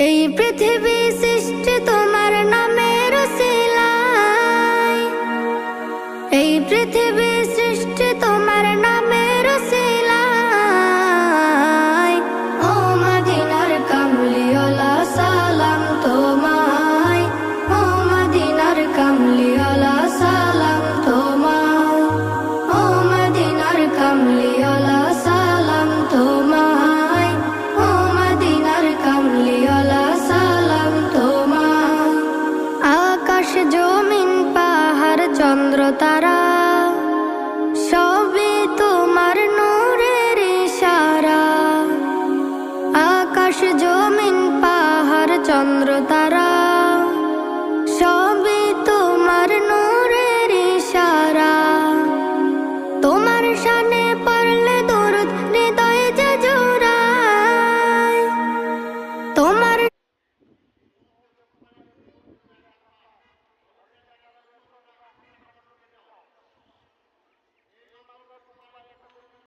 এই পৃথিবী সৃষ্টি তোমার নামের উসিলায়, এই পৃথিবী সৃষ্টি তোমার নামের উসিলায়। ও মদিনার কামলিওয়ালা সালাম তোমায়, ও মদিনার কামলিওয়ালা সালাম তোমায়, ও মদিনার কামলিওয়ালা সালাম তোমায়, ও মদিনার কামলিওয়ালা সালাম তোমায়। আকাশ জমিন পাহাড় চন্দ্র তারা সবই তোমার নূরের ইশারা। আকাশ জমিন পাহাড় চন্দ্র তারা